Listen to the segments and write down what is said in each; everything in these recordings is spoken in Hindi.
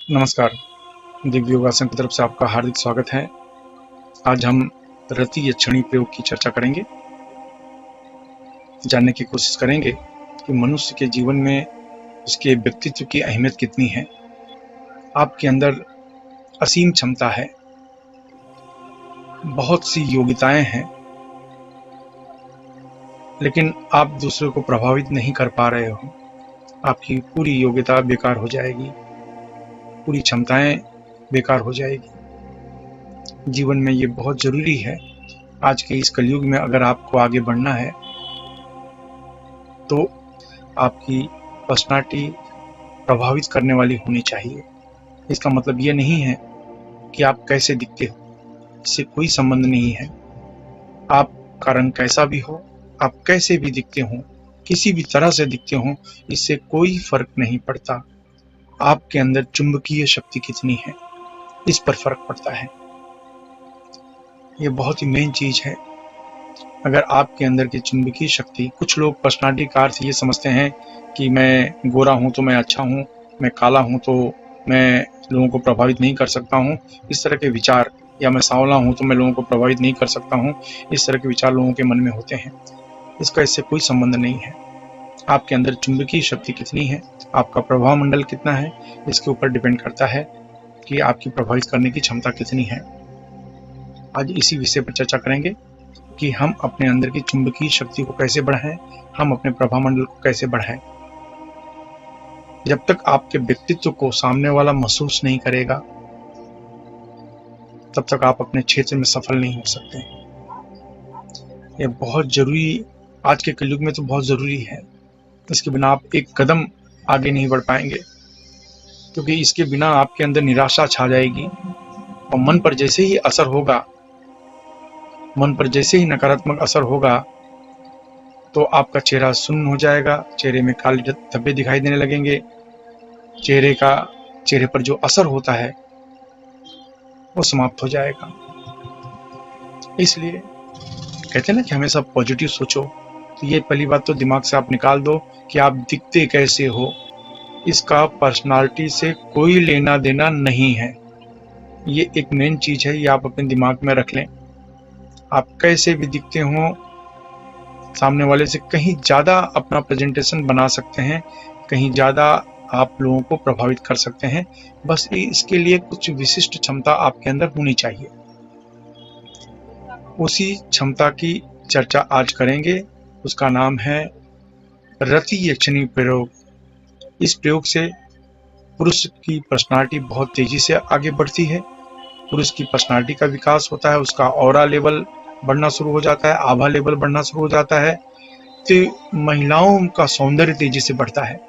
नमस्कार। दिव्य योगासन की तरफ से आपका हार्दिक स्वागत है। आज हम रति यक्षिणी प्रयोग की चर्चा करेंगे। जानने की कोशिश करेंगे कि मनुष्य के जीवन में उसके व्यक्तित्व की अहमियत कितनी है। आपके अंदर असीम क्षमता है, बहुत सी योग्यताएं हैं, लेकिन आप दूसरों को प्रभावित नहीं कर पा रहे हो। आपकी पूरी योग्यता बेकार हो जाएगी, पूरी क्षमताएं बेकार हो जाएगी। जीवन में ये बहुत जरूरी है। आज के इस कलयुग में अगर आपको आगे बढ़ना है तो आपकी पर्सनालिटी प्रभावित करने वाली होनी चाहिए। इसका मतलब ये नहीं है कि आप कैसे दिखते हो, इससे कोई संबंध नहीं है। आपका रंग कैसा भी हो, आप कैसे भी दिखते हो, किसी भी तरह से दिखते हो, इससे कोई फर्क नहीं पड़ता। आपके अंदर चुंबकीय शक्ति कितनी है, इस पर फर्क पड़ता है। ये बहुत ही मेन चीज है। अगर आपके अंदर की चुंबकीय शक्ति, कुछ लोग पर्सनालिटी का अर्थ ये समझते हैं कि मैं गोरा हूं तो मैं अच्छा हूं, मैं काला हूं तो मैं लोगों को प्रभावित नहीं कर सकता हूं, इस तरह के विचार, या मैं सांवला हूं तो मैं लोगों को प्रभावित नहीं कर सकता हूं, इस तरह के विचार लोगों के मन में होते हैं। इसका इससे कोई संबंध नहीं है। आपके अंदर चुंबकीय शक्ति कितनी है, आपका प्रभाव मंडल कितना है, इसके ऊपर डिपेंड करता है कि आपकी प्रभावित करने की क्षमता कितनी है। आज इसी विषय पर चर्चा करेंगे कि हम अपने अंदर की चुंबकीय शक्ति को कैसे बढ़ाएं, हम अपने प्रभामंडल को कैसे बढ़ाएं। जब तक आपके व्यक्तित्व को सामने वाला महसूस नहीं करेगा, तब तक आप अपने क्षेत्र में सफल नहीं हो सकते। यह बहुत जरूरी, आज के कलयुग में तो बहुत जरूरी है। इसके बिना आप एक कदम आगे नहीं बढ़ पाएंगे, क्योंकि इसके बिना आपके अंदर निराशा छा जाएगी और मन पर जैसे ही असर होगा, मन पर जैसे ही नकारात्मक असर होगा तो आपका चेहरा सुन्न हो जाएगा, चेहरे में काले धब्बे दिखाई देने लगेंगे। चेहरे पर जो असर होता है वो समाप्त हो जाएगा। इसलिए कहते हैं ना कि हमेशा पॉजिटिव सोचो। तो ये पहली बात तो दिमाग से आप निकाल दो कि आप दिखते कैसे हो, इसका पर्सनालिटी से कोई लेना देना नहीं है। ये एक मेन चीज है, ये आप अपने दिमाग में रख लें। आप कैसे भी दिखते हो, सामने वाले से कहीं ज्यादा अपना प्रेजेंटेशन बना सकते हैं, कहीं ज्यादा आप लोगों को प्रभावित कर सकते हैं। बस इसके लिए कुछ विशिष्ट क्षमता आपके अंदर होनी चाहिए। उसी क्षमता की चर्चा आज करेंगे। उसका नाम है रति यक्षिणी प्रयोग। इस प्रयोग से पुरुष की पर्सनालिटी बहुत तेजी से आगे बढ़ती है। पुरुष की पर्सनालिटी का विकास होता है, उसका ऑरा लेवल बढ़ना शुरू हो जाता है, आभा लेवल बढ़ना शुरू हो जाता है, तो महिलाओं का सौंदर्य तेजी से बढ़ता है।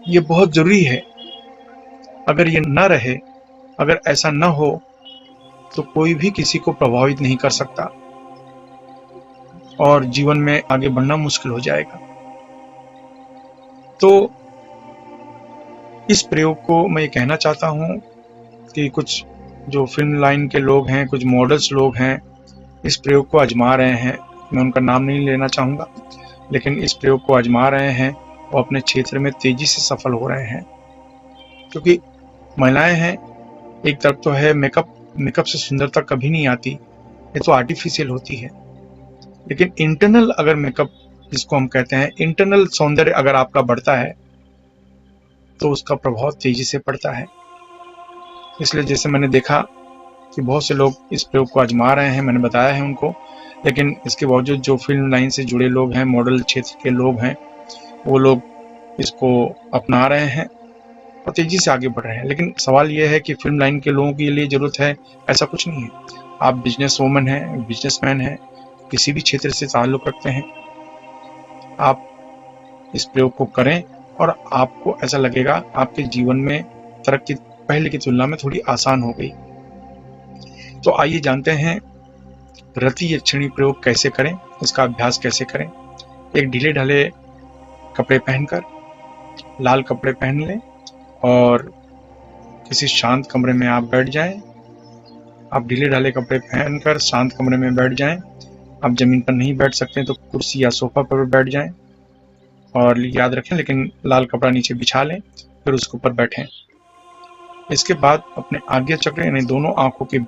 ये बहुत जरूरी है। अगर ये न रहे, अगर ऐसा न हो, तो कोई भी किसी को प्रभावित नहीं कर सकता और जीवन में आगे बढ़ना मुश्किल हो जाएगा। तो इस प्रयोग को मैं ये कहना चाहता हूं कि कुछ जो फिल्म लाइन के लोग हैं, कुछ मॉडल्स लोग हैं, इस प्रयोग को आजमा रहे हैं। मैं उनका नाम नहीं लेना चाहूंगा, लेकिन इस प्रयोग को आजमा रहे हैं और अपने क्षेत्र में तेजी से सफल हो रहे हैं। क्योंकि महिलाएं हैं, एक तरफ तो है मेकअप से सुंदरता कभी नहीं आती, ये तो आर्टिफिशियल होती है। लेकिन इंटरनल अगर मेकअप, जिसको हम कहते हैं इंटरनल सौंदर्य, अगर आपका बढ़ता है तो उसका प्रभाव तेजी से पड़ता है। इसलिए जैसे मैंने देखा कि बहुत से लोग इस प्रयोग को आजमा रहे हैं, मैंने बताया है उनको, लेकिन इसके बावजूद जो फिल्म लाइन से जुड़े लोग हैं, मॉडल क्षेत्र के लोग हैं, वो लोग इसको अपना रहे हैं और तेजी से आगे बढ़ रहे हैं। लेकिन सवाल यह है कि फिल्म लाइन के लोगों के लिए जरूरत है, ऐसा कुछ नहीं है। आप बिजनेस वूमन हैं, बिजनेसमैन हैं, किसी भी क्षेत्र से ताल्लुक रखते हैं, आप इस प्रयोग को करें और आपको ऐसा लगेगा आपके जीवन में तरक्की पहले की तुलना में थोड़ी आसान हो गई। तो आइए जानते हैं रति यक्षिणी प्रयोग कैसे करें, इसका अभ्यास कैसे करें। एक ढीले ढाले कपड़े पहनकर, लाल कपड़े पहन लें और किसी शांत कमरे में आप बैठ जाएं। आप ढीले ढाले कपड़े पहनकर शांत कमरे में बैठ जाएं। आप जमीन पर नहीं बैठ सकते तो कुर्सी या सोफा पर बैठ जाएं और याद रखें, लेकिन लाल कपड़ा नीचे बिछा लें, फिर उसके ऊपर बैठें। इसके बाद अपने आज्ञा चक्र यानी दोनों आंखों के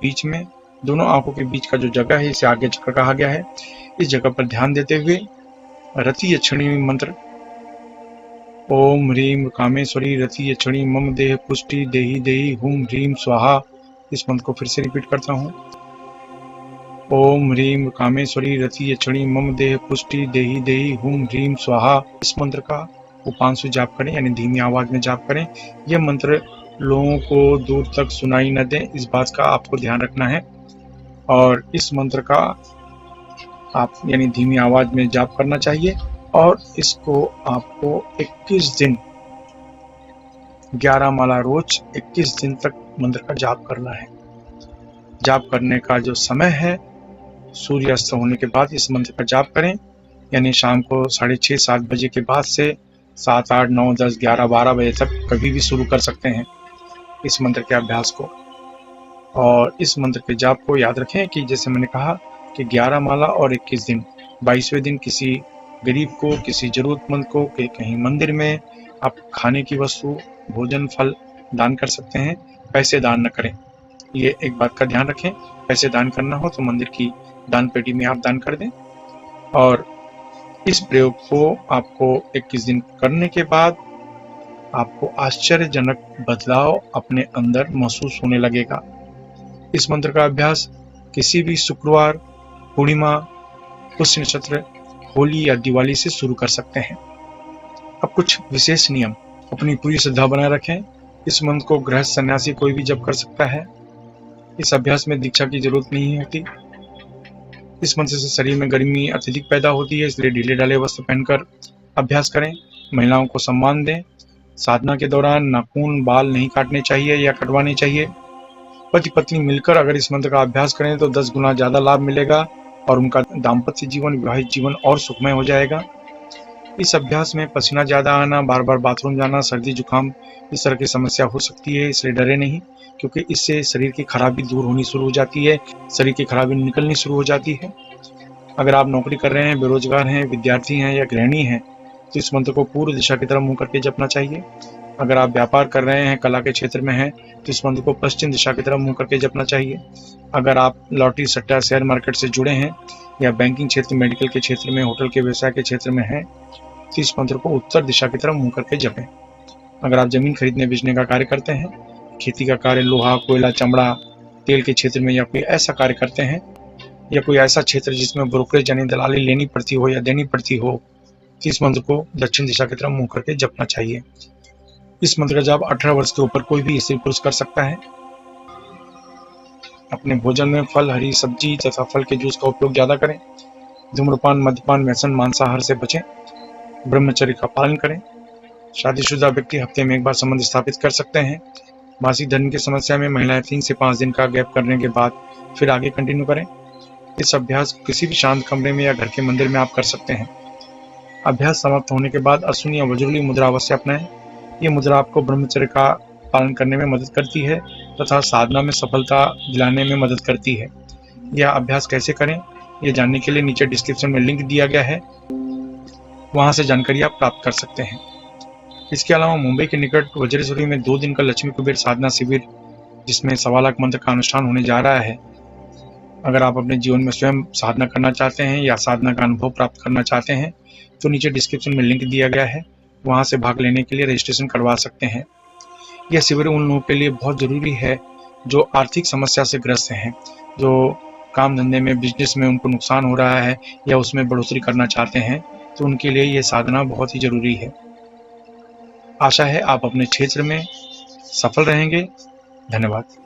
बीच का जो जगह है इसे आज्ञा चक्र कहा गया है। इस जगह पर ध्यान देते हुए रति यक्षिणी मंत्र ओम ह्रीम कामेश्वरी रति यक्षिणी मम देह पुष्टि देहि देहि हुम ह्रीम स्वाहा, इस मंत्र को फिर से रिपीट करता हूँ। ओम ह्रीम कामेश्वरी रति यक्षिणी मम देह पुष्टि देहि देहि हुम ह्रीम स्वाहा, इस मंत्र का उपांशु जाप करें यानी धीमी आवाज में जाप करें। यह मंत्र लोगों को दूर तक सुनाई न दे, इस बात का आपको ध्यान रखना है। और इस मंत्र का आप यानी धीमी आवाज में जाप करना चाहिए और इसको आपको 21 दिन 11 माला रोज 21 दिन तक मंत्र का जाप करना है। जाप करने का जो समय है सूर्यास्त होने के बाद इस मंत्र का जाप करें, यानी शाम को 6:30-7 बजे के बाद से 7, 8, 9, 10, 11, 12 बजे तक कभी भी शुरू कर सकते हैं इस मंत्र के अभ्यास को। और इस मंत्र के जाप को याद रखें कि जैसे मैंने कहा कि 11 माला और 21 दिन, 22वें दिन किसी गरीब को, किसी जरूरतमंद को, कहीं मंदिर में आप खाने की वस्तु, भोजन, फल दान कर सकते हैं। पैसे दान न करें, ये एक बात का ध्यान रखें। पैसे दान करना हो तो मंदिर की दान पेटी में आप दान कर दें। और इस प्रयोग को आपको 21 दिन करने के बाद आपको आश्चर्यजनक बदलाव अपने अंदर महसूस होने लगेगा। इस मंत्र का अभ्यास किसी भी शुक्रवार, पूर्णिमा, पुष्य नक्षत्र, होली या दिवाली से शुरू कर सकते हैं। अब कुछ विशेष नियम, अपनी पूरी श्रद्धा बनाए रखें। इस मंत्र को गृहस्थ सन्यासी कोई भी जप कर सकता है। इस अभ्यास में दीक्षा की जरूरत नहीं होती। इस मंत्र से शरीर में गर्मी अत्यधिक पैदा होती है, इसलिए ढीले ढाले वस्त्र पहनकर अभ्यास करें। महिलाओं को सम्मान दें। साधना के दौरान नाखून, बाल नहीं काटने चाहिए या कटवाने चाहिए। पति पत्नी मिलकर अगर इस मंत्र का अभ्यास करें तो 10 गुना ज्यादा लाभ मिलेगा और उनका दाम्पत्य जीवन, विवाहित जीवन और सुखमय हो जाएगा। इस अभ्यास में पसीना ज्यादा आना, बार बार बाथरूम जाना, सर्दी जुकाम इस तरह की समस्या हो सकती है, इसलिए डरे नहीं, क्योंकि इससे शरीर की खराबी दूर होनी शुरू हो जाती है, शरीर की खराबी निकलनी शुरू हो जाती है। अगर आप नौकरी कर रहे हैं, बेरोजगार हैं, विद्यार्थी हैं या गृहिणी हैं तो इस मंत्र को पूर्व दिशा की तरफ मुंह करके जपना चाहिए। अगर आप व्यापार कर रहे हैं, कला के क्षेत्र में हैं तो इस मंत्र को पश्चिम दिशा की तरफ मुंह करके जपना चाहिए। अगर आप लॉटरी, सट्टा, शेयर मार्केट से जुड़े हैं या बैंकिंग क्षेत्र, मेडिकल के क्षेत्र में, होटल के व्यवसाय के क्षेत्र में हैं तो इस मंत्र को उत्तर दिशा की तरफ मुंह करके जपें। अगर आप जमीन खरीदने बेचने का कार्य करते हैं, खेती का कार्य, लोहा, कोयला, चमड़ा, तेल के क्षेत्र में या कोई ऐसा कार्य करते हैं या कोई ऐसा क्षेत्र जिसमें ब्रोकरेज यानी दलाली लेनी पड़ती हो या देनी पड़ती हो तो इस मंत्र को दक्षिण दिशा की तरफ मुंह करके जपना चाहिए। इस मंत्र का जाप 18 वर्ष के ऊपर कोई भी स्त्री पुरुष कर सकता है। अपने भोजन में फल, हरी सब्जी तथा फल के जूस का उपयोग ज्यादा करें। धूम्रपान, मद्यपान, व्यसन, मांसाहार से बचें। ब्रह्मचर्य का पालन करें। शादीशुदा व्यक्ति हफ्ते में एक बार संबंध स्थापित कर सकते हैं। मासिक धर्म की समस्या में महिलाएं 3 से 5 दिन का गैप करने के बाद फिर आगे कंटिन्यू करें। इस अभ्यास को किसी भी शांत कमरे में या घर के मंदिर में आप कर सकते हैं। अभ्यास समाप्त होने के बाद अश्विन या वज्रली मुद्रा अवश्य अपनाएं। ये मुद्रा आपको ब्रह्मचर्य का पालन करने में मदद करती है तथा साधना में सफलता दिलाने में मदद करती है। यह अभ्यास कैसे करें, यह जानने के लिए नीचे डिस्क्रिप्शन में लिंक दिया गया है, वहां से जानकारी आप प्राप्त कर सकते हैं। इसके अलावा मुंबई के निकट वज्रेश्वरी में 2 दिन का लक्ष्मी कुबेर साधना शिविर, जिसमें 1.25 लाख मंत्र का अनुष्ठान होने जा रहा है। अगर आप अपने जीवन में स्वयं साधना करना चाहते हैं या साधना का अनुभव प्राप्त करना चाहते हैं तो नीचे डिस्क्रिप्शन में लिंक दिया गया है, वहां से भाग लेने के लिए रजिस्ट्रेशन करवा सकते हैं। यह शिविर उन लोगों के लिए बहुत जरूरी है जो आर्थिक समस्या से ग्रस्त हैं, जो काम धंधे में, बिजनेस में उनको नुकसान हो रहा है या उसमें बढ़ोतरी करना चाहते हैं, तो उनके लिए यह साधना बहुत ही जरूरी है। आशा है आप अपने क्षेत्र में सफल रहेंगे। धन्यवाद।